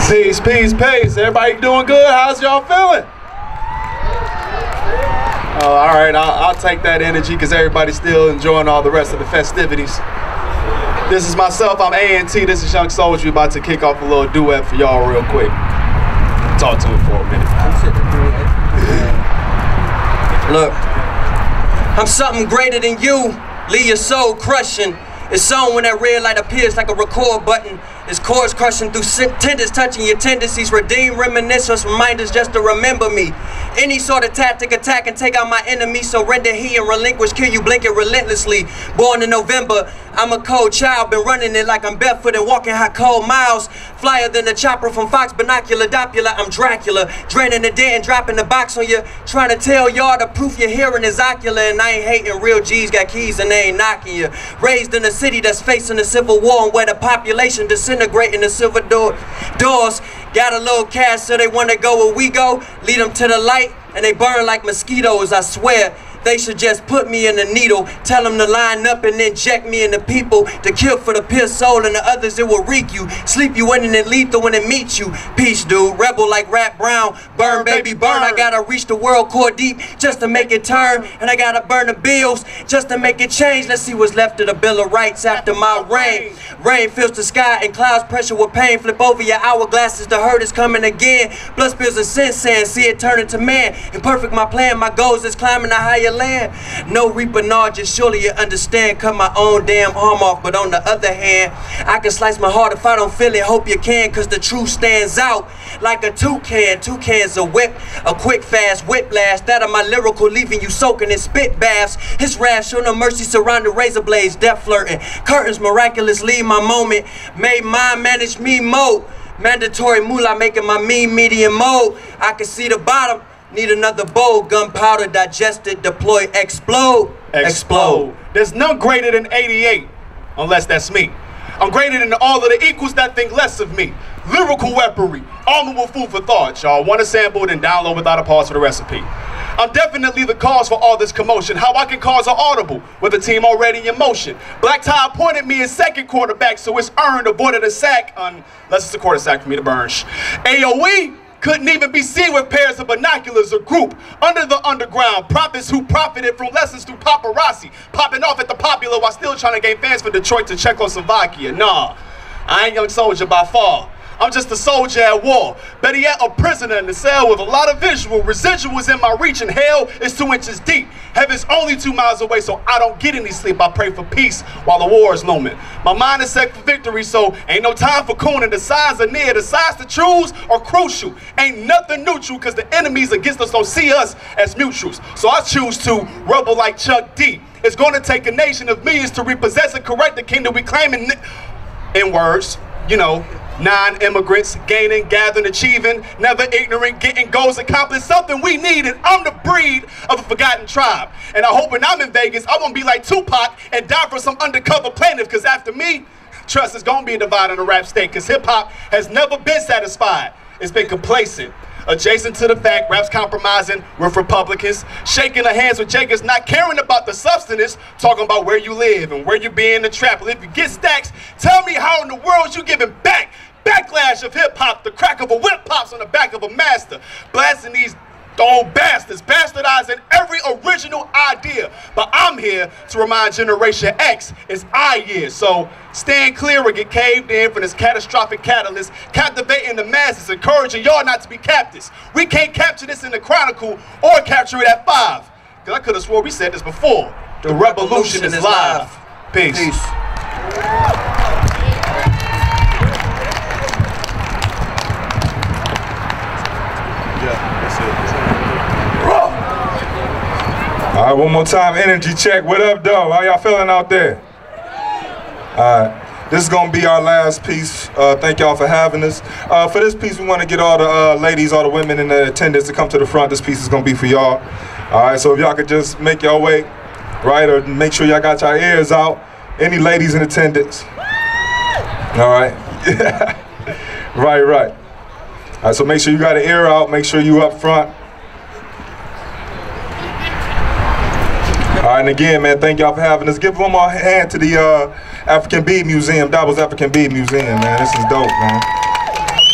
Peace, peace, peace. Everybody doing good? How's y'all feeling? All right, I'll take that energy because everybody's still enjoying all the rest of the festivities. This is myself, I'm A&T, this is Young Soldier. We're about to kick off a little duet for y'all real quick. Talk to him for a minute. Look, I'm something greater than you, leave your soul crushing. It's on when that red light appears like a record button. It's chords crushing through tendons, touching your tendencies. Redeem reminiscence, reminders just to remember me. Any sort of tactic, attack and take out my enemy. So render he and relinquish, kill you blinking relentlessly. Born in November, I'm a cold child. Been running it like I'm barefoot and walking hot cold miles. Flyer than the chopper from Fox, binocular, Doppler. I'm Dracula, draining the dead and dropping the box on you. Trying to tell y'all the proof you're hearing is ocular. And I ain't hating, real G's got keys and they ain't knocking you. Raised in a city that's facing a civil war and where the population disintegrating the silver doors. Got a little cash so they want to go where we go. Lead them to the light and they burn like mosquitoes, I swear. They should just put me in the needle, tell them to line up and inject me in the people to kill for the pure soul and the others it will reek you. Sleep you in and it lethal when it meets you. Peace, dude, rebel like Rap Brown. Burn, baby, burn. I gotta reach the world core deep just to make it turn. And I gotta burn the bills just to make it change. Let's see what's left of the Bill of Rights after my reign. Rain fills the sky and clouds pressure with pain. Flip over your hourglasses, the hurt is coming again. Blood spills of sin sand, see it turn into man. Imperfect my plan, my goals is climbing a higher land. No reaper nod, just surely you understand. Cut my own damn arm off, but on the other hand, I can slice my heart if I don't feel it. Hope you can, cause the truth stands out like a toucan. Toucan's a whip, a quick fast whiplash. That of my lyrical leaving you soaking in spit baths. His wrath show no mercy surrounded razor blades, death flirting. Curtains miraculous leave my moment. Made mine manage me mode. Mandatory moolah making my mean medium mode. I can see the bottom. Need another bowl, gunpowder, digested, deploy, explode. Explode. There's none greater than 88, unless that's me. I'm greater than all of the equals that think less of me. Lyrical weaponry, armed with food for thought. Y'all want to sample, then download without a pause for the recipe. I'm definitely the cause for all this commotion. How I can cause an audible with a team already in motion. Black Tie appointed me as second quarterback, so it's earned, avoided a sack, unless it's a quarter sack for me to burn. AOE couldn't even be seen with pairs of binoculars or group. Under the underground, prophets who profited from lessons through paparazzi, popping off at the Popular while still trying to gain fans from Detroit to Czechoslovakia. Nah, I ain't Young Soldier by far. I'm just a soldier at war. Better yet, a prisoner in the cell with a lot of visual. Residuals in my reach, and hell is 2 inches deep. Heaven's only 2 miles away, so I don't get any sleep. I pray for peace while the war is looming. My mind is set for victory, so ain't no time for cooning. The signs are near. The sides to choose are crucial. Ain't nothing neutral, because the enemies against us don't see us as neutrals. So I choose to rebel like Chuck D. It's going to take a nation of millions to repossess and correct the kingdom we claim in words, you know. Non-immigrants, gaining, gathering, achieving, never ignorant, getting goals accomplished, something we need, and I'm the breed of a forgotten tribe. And I hope when I'm in Vegas, I won't be like Tupac and die for some undercover plaintiff, because after me, trust is gonna be a divide in the rap state, because hip-hop has never been satisfied. It's been complacent. Adjacent to the fact, rap's compromising with Republicans, shaking the hands with Jacobs, not caring about the substance, talking about where you live and where you be in the trap. Well, if you get stacks, tell me how in the world you giving back. Backlash of hip-hop, the crack of a whip pops on the back of a master, blasting these old bastards, bastardizing every original idea. But I'm here to remind Generation X it's our year. So stand clear or get caved in from this catastrophic catalyst, captivating the masses, encouraging y'all not to be captives. We can't capture this in the Chronicle or capture it at 5. Because I could have swore we said this before. The revolution is live. Peace. All right, one more time, energy check. What up, though? How y'all feeling out there? All right, this is gonna be our last piece. Thank y'all for having us. For this piece, we want to get all the ladies, all the women in the attendance to come to the front. This piece is gonna be for y'all. All right, so if y'all could just make your way, right, or make sure y'all got your ears out. Any ladies in attendance? All right, right. All right, so make sure you got an ear out. Make sure you up front. All right, and again, man, thank y'all for having us. Give one more hand to the African Bead Museum, DABL'S African Bead Museum, man. This is dope, man.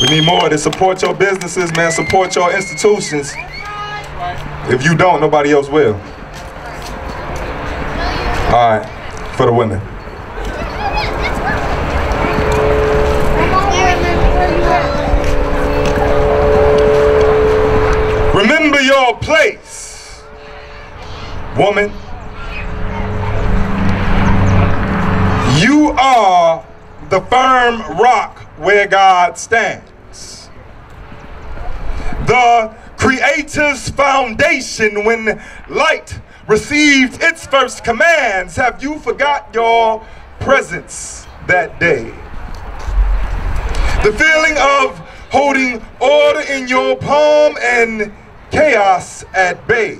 We need more to support your businesses, man. Support your institutions. If you don't, nobody else will. All right, for the women. Remember your place, woman. You are the firm rock where God stands. The Creator's foundation when light received its first commands. Have you forgot your presence that day? The feeling of holding order in your palm and chaos at bay.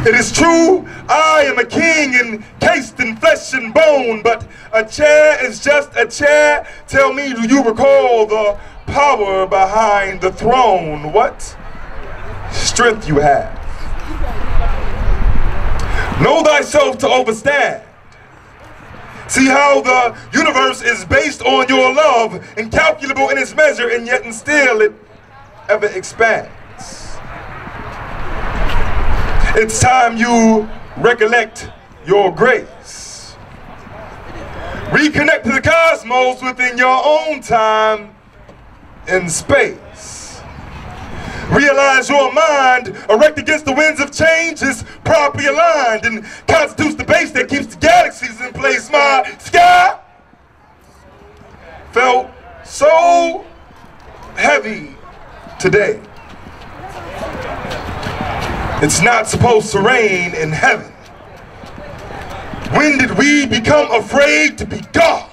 It is true, I am a king encased in flesh and bone, but a chair is just a chair. Tell me, do you recall the power behind the throne? What strength you have. Know thyself to overstand. See how the universe is based on your love, incalculable in its measure, and yet and still it ever expands. It's time you recollect your grace. Reconnect to the cosmos within your own time and space. Realize your mind, erect against the winds of change, is properly aligned and constitutes the base that keeps the galaxies in place. My sky felt so heavy today. It's not supposed to rain in heaven. When did we become afraid to be God?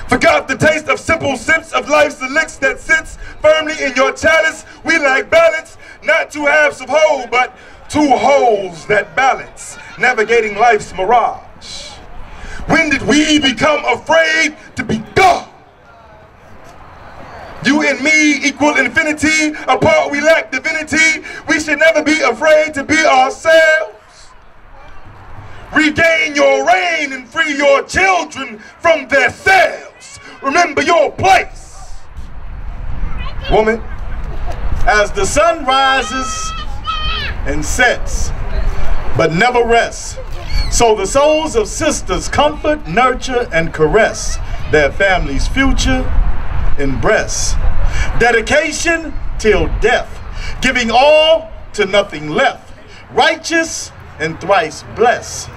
Forgot the taste of simple sips of life's elixir that sits firmly in your chalice. We lack balance, not two halves of whole, but two wholes that balance, navigating life's mirage. When did we become afraid to be God? You and me equal infinity, apart we lack divinity. We should never be afraid to be ourselves. Regain your reign and free your children from their cells. Remember your place, woman. As the sun rises and sets, but never rests, so the souls of sisters comfort, nurture, and caress their family's future in breasts. Dedication till death, giving all to nothing left. Righteous and thrice blessed.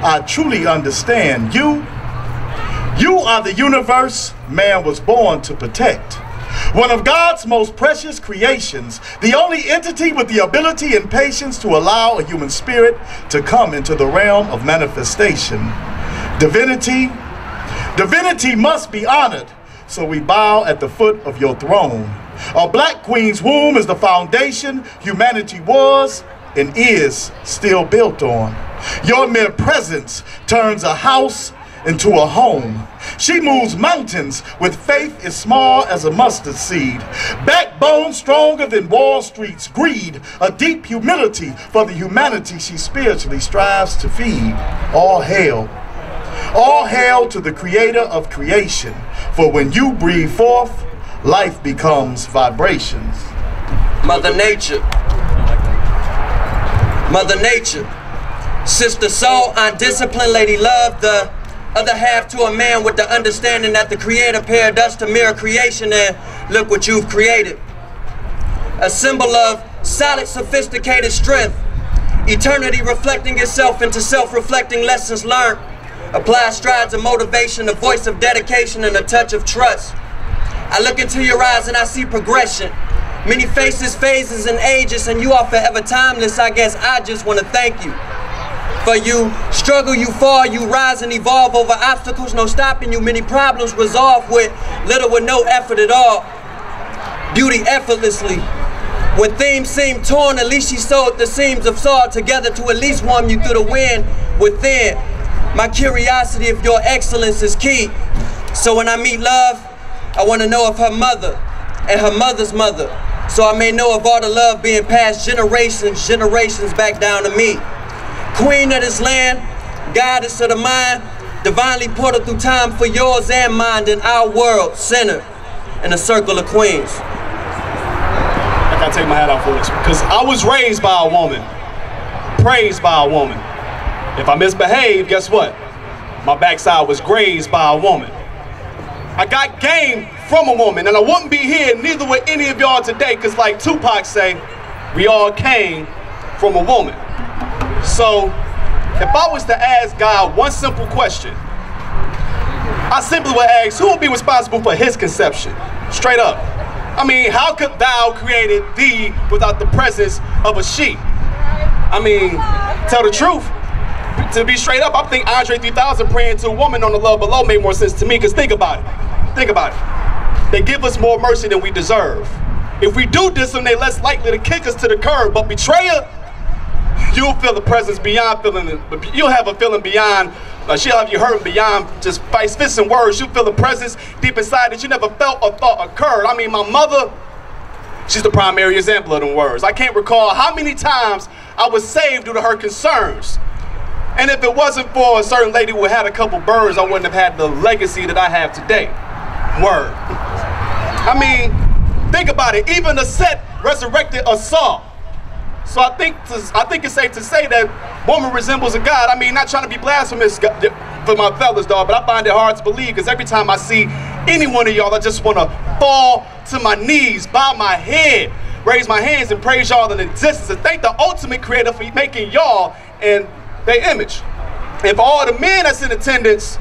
I truly understand you. You are the universe man was born to protect. One of God's most precious creations, the only entity with the ability and patience to allow a human spirit to come into the realm of manifestation. Divinity must be honored, so we bow at the foot of your throne. A black queen's womb is the foundation humanity was and is still built on. Your mere presence turns a house into a home. She moves mountains with faith as small as a mustard seed. Backbone stronger than Wall Street's greed. A deep humility for the humanity she spiritually strives to feed. All hail. All hail to the creator of creation. For when you breathe forth, life becomes vibrations. Mother Nature. Mother Nature. Sister Soul, undisciplined lady love, the other half to a man with the understanding that the Creator paired us to mirror creation, and look what you've created. A symbol of solid, sophisticated strength. Eternity reflecting itself into self-reflecting lessons learned. Apply strides of motivation, a voice of dedication, and a touch of trust. I look into your eyes and I see progression. Many faces, phases, and ages, and you are forever timeless. I guess I just want to thank you. For you struggle, you fall, you rise and evolve over obstacles, no stopping you. Many problems resolved with little or no effort at all. Beauty effortlessly. When themes seem torn, at least she sewed the seams of saw together to at least warm you through the wind within. My curiosity of your excellence is key. So when I meet love, I want to know of her mother and her mother's mother. So I may know of all the love being passed generations back down to me. Queen of this land, goddess of the mind, Divinely portal through time for yours and mine in our world, centered in a circle of queens. I gotta take my hat off for this, because I was raised by a woman, praised by a woman. If I misbehave, guess what? My backside was grazed by a woman. I got game from a woman, and I wouldn't be here, neither would any of y'all today, because like Tupac say, we all came from a woman. So, if I was to ask God one simple question, I simply would ask, who would be responsible for his conception? Straight up. I mean, how could thou created thee without the presence of a she? I mean, tell the truth. To be straight up, I think Andre 3000 praying to a woman on the Love Below made more sense to me, because think about it. Think about it. They give us more mercy than we deserve. If we do diss them, they're less likely to kick us to the curb. But betrayer, you'll feel the presence beyond feeling, you'll have a feeling beyond, she'll have you hurting beyond just fights, fists, and words. You'll feel the presence deep inside that you never felt or thought occurred. I mean, my mother, she's the primary example of them words. I can't recall how many times I was saved due to her concerns. And if it wasn't for a certain lady who had a couple birds, I wouldn't have had the legacy that I have today. Word. I mean, think about it. Even the set resurrected a Saul. So I think it's safe to say that woman resembles a god. I mean, not trying to be blasphemous for my fellas, dog, but I find it hard to believe, because every time I see any one of y'all, I just want to fall to my knees, bow my head, raise my hands, and praise y'all in existence, and thank the ultimate creator for making y'all in their image. And for all the men that's in attendance,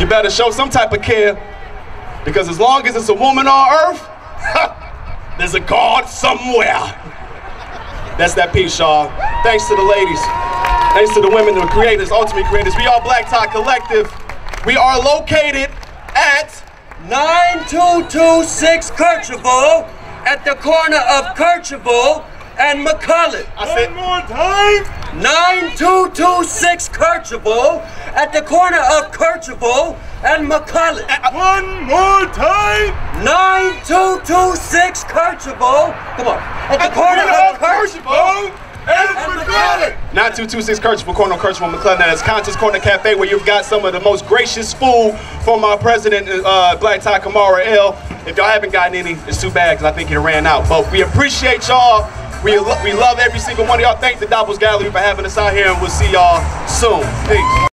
you better show some type of care, because as long as it's a woman on earth, there's a God somewhere. That's that piece, y'all. Thanks to the ladies. Thanks to the women, the creators, ultimate creators. We are Black Tie Collective. We are located at 9226 Kercheval, at the corner of Kercheval and McCullough. One more time. 9226 Kercheval, at the corner of Kercheval and McCullough. One more time. 9226 Kercheval. Come on. At the corner of Kercheval and McCullough. 9226 Kercheval, corner of Kercheval, McClellan. That is Conscious Corner Cafe, where you've got some of the most gracious food from our president, Black Tie Kamara L. If y'all haven't gotten any, it's too bad, because I think it ran out. But we appreciate y'all. We love every single one of y'all. Thank the DABL'S Gallery for having us out here, and we'll see y'all soon. Peace.